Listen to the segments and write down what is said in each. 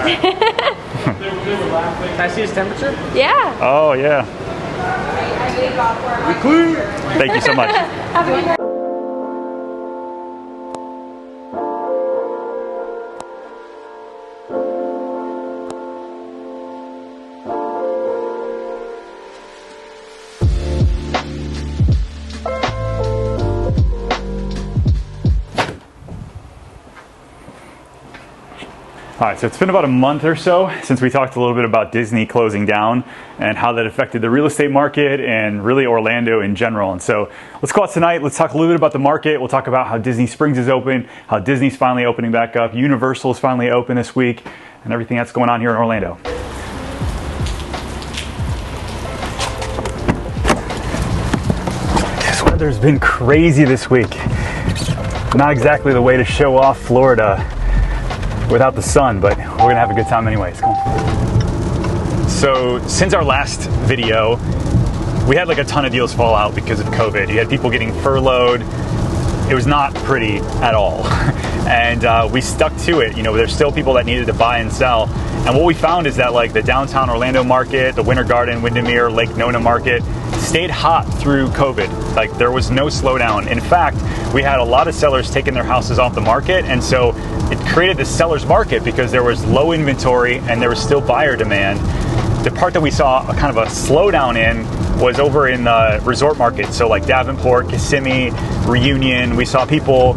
Can I see his temperature? Yeah. Oh, yeah. Thank you so much. Have a good night. All right, so it's been about a month or so since we talked a little bit about Disney closing down and how that affected the real estate market and really Orlando in general. And so let's go out tonight. Let's talk a little bit about the market. We'll talk about how Disney Springs is open, how Disney's finally opening back up, Universal is finally open this week, and everything that's going on here in Orlando. This weather's been crazy this week. Not exactly the way to show off Florida without the sun, but we're gonna have a good time anyways. Come on. So since our last video, we had like a ton of deals fall out because of COVID. You had people getting furloughed. It was not pretty at all. And we stuck to it. You know, there's still people that needed to buy and sell. And what we found is that like the downtown Orlando market, the Winter Garden, Windermere, Lake Nona market stayed hot through COVID. Like there was no slowdown. In fact, we had a lot of sellers taking their houses off the market. And so it created the seller's market because there was low inventory and there was still buyer demand. The part that we saw a kind of a slowdown in was over in the resort market. So like Davenport, Kissimmee, Reunion, we saw people,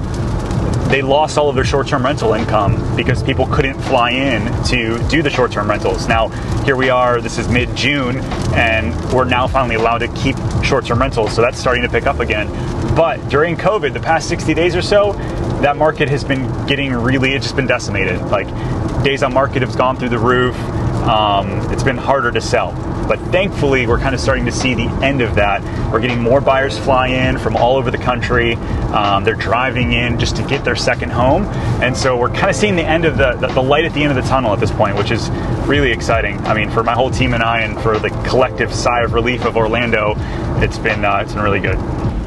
they lost all of their short-term rental income because people couldn't fly in to do the short-term rentals. Now, here we are, this is mid-June, and we're now finally allowed to keep short-term rentals, so that's starting to pick up again. But during COVID, the past 60 days or so, that market has been getting really, it's just been decimated. Like, days on market have gone through the roof. It's been harder to sell. But thankfully, we're kind of starting to see the end of that. We're getting more buyers fly in from all over the country. They're driving in just to get their second home. And so we're kind of seeing the end of the light at the end of the tunnel at this point, which is really exciting. I mean, for my whole team and I, and for the collective sigh of relief of Orlando, it's been really good.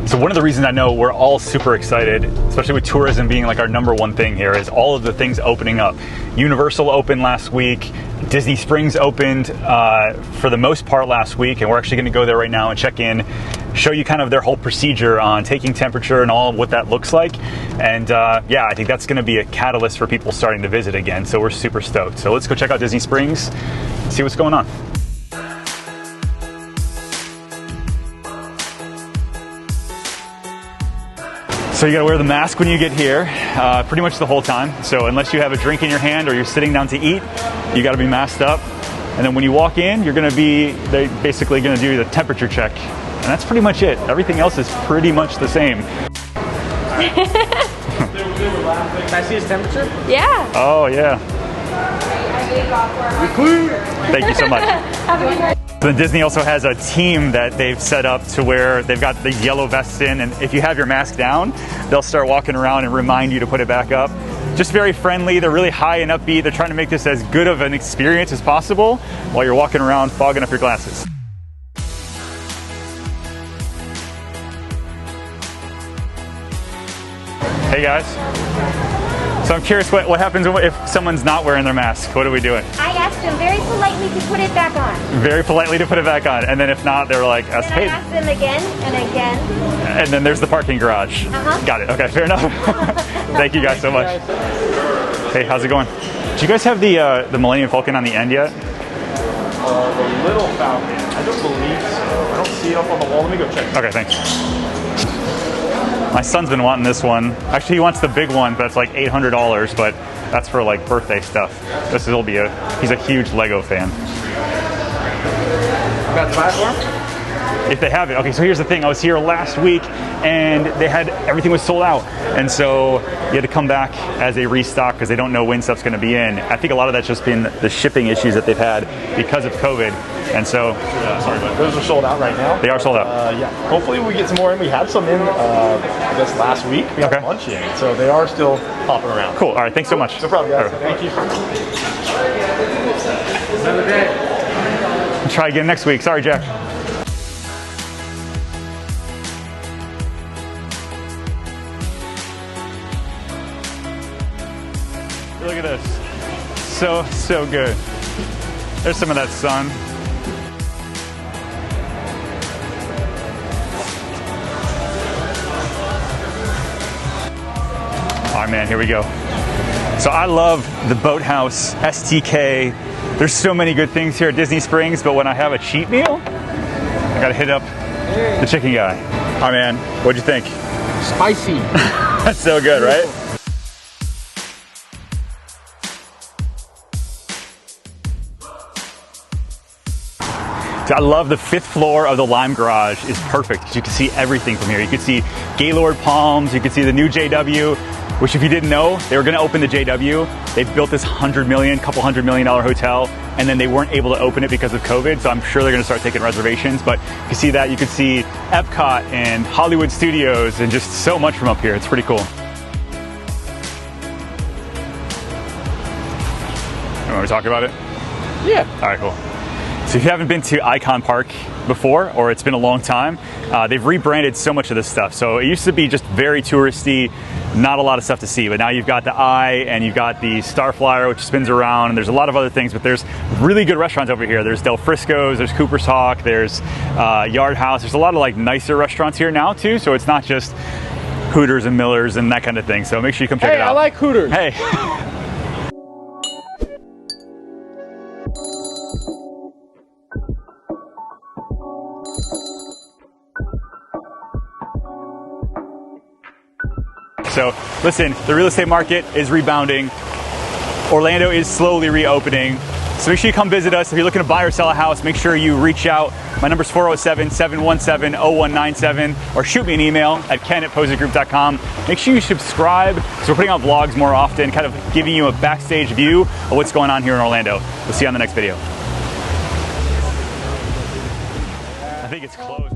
So one of the reasons I know we're all super excited, especially with tourism being like our number one thing here, is all of the things opening up. Universal opened last week. Disney Springs opened for the most part last week, and we're actually going to go there right now and check in, show you kind of their whole procedure on taking temperature and all what that looks like. And yeah, I think that's going to be a catalyst for people starting to visit again. So we're super stoked. So let's go check out Disney Springs, see what's going on. So you gotta wear the mask when you get here, pretty much the whole time. So unless you have a drink in your hand or you're sitting down to eat, you gotta be masked up. And then when you walk in, they're basically gonna do the temperature check. And that's pretty much it. Everything else is pretty much the same. Can I see his temperature? Yeah. Oh yeah. Thank you so much. Have a good night. Then Disney also has a team that they've set up to where they've got these yellow vests in, and if you have your mask down, they'll start walking around and remind you to put it back up. Just very friendly. They're really high and upbeat. They're trying to make this as good of an experience as possible while you're walking around fogging up your glasses. Hey guys. So I'm curious what happens if someone's not wearing their mask? What are we doing? I asked them very politely to put it back on. Very politely to put it back on. And then if not, they're like, Then I asked them again and again. And then there's the parking garage. Got it. Okay, fair enough. Thank you guys so much. Hey, how's it going? Do you guys have the Millennium Falcon on the end yet? The little Falcon. I don't believe so. I don't see it up on the wall. Let me go check. Okay, thanks. My son's been wanting this one. Actually, he wants the big one, but it's like $800, but that's for like birthday stuff. He's a huge Lego fan. Got to buy it for him? If they have it. Okay, so here's the thing. I was here last week and everything was sold out. And so you had to come back as a restock because they don't know when stuff's going to be in. I think a lot of that's just been the shipping issues that they've had because of COVID. And so, sorry, but those are sold out right now. They are sold out. Yeah. Hopefully we get some more in. We had some in, I guess last week. We had a bunch in, so they are still popping around. Cool. All right. Thanks so much. No problem, guys. Right. Thank you. Another day. Try again next week. Sorry, Jack. Look at this. so good. There's some of that sun. All right, man, here we go. So I love the Boathouse, STK. There's so many good things here at Disney Springs, but when I have a cheat meal, I gotta hit up the chicken guy. All right, man, what'd you think? Spicy. That's so good, right? I love the 5th floor of the Lime Garage. Is perfect because you can see everything from here. You can see Gaylord Palms, you can see the new JW, which if you didn't know, they were gonna open the JW. They built this couple $100 million hotel, and then they weren't able to open it because of COVID, so I'm sure they're gonna start taking reservations. But you see that, you can see Epcot and Hollywood Studios and just so much from up here. It's pretty cool. You want to talk about it? Yeah. All right, cool. So if you haven't been to Icahn Park before, or it's been a long time, they've rebranded so much of this stuff. So it used to be just very touristy, not a lot of stuff to see, but now you've got the Eye and you've got the Starflyer, which spins around, and there's a lot of other things, but there's really good restaurants over here. There's Del Frisco's, there's Cooper's Hawk, there's Yard House. There's a lot of like nicer restaurants here now too, so it's not just Hooters and Miller's and that kind of thing. So make sure you come check it out. I like Hooters. Hey. So listen, the real estate market is rebounding. Orlando is slowly reopening. So make sure you come visit us. If you're looking to buy or sell a house, make sure you reach out. My number's 407-717-0197, or shoot me an email at ken@pozekgroup.com. Make sure you subscribe, because we're putting out vlogs more often, kind of giving you a backstage view of what's going on here in Orlando. We'll see you on the next video. I think it's closed.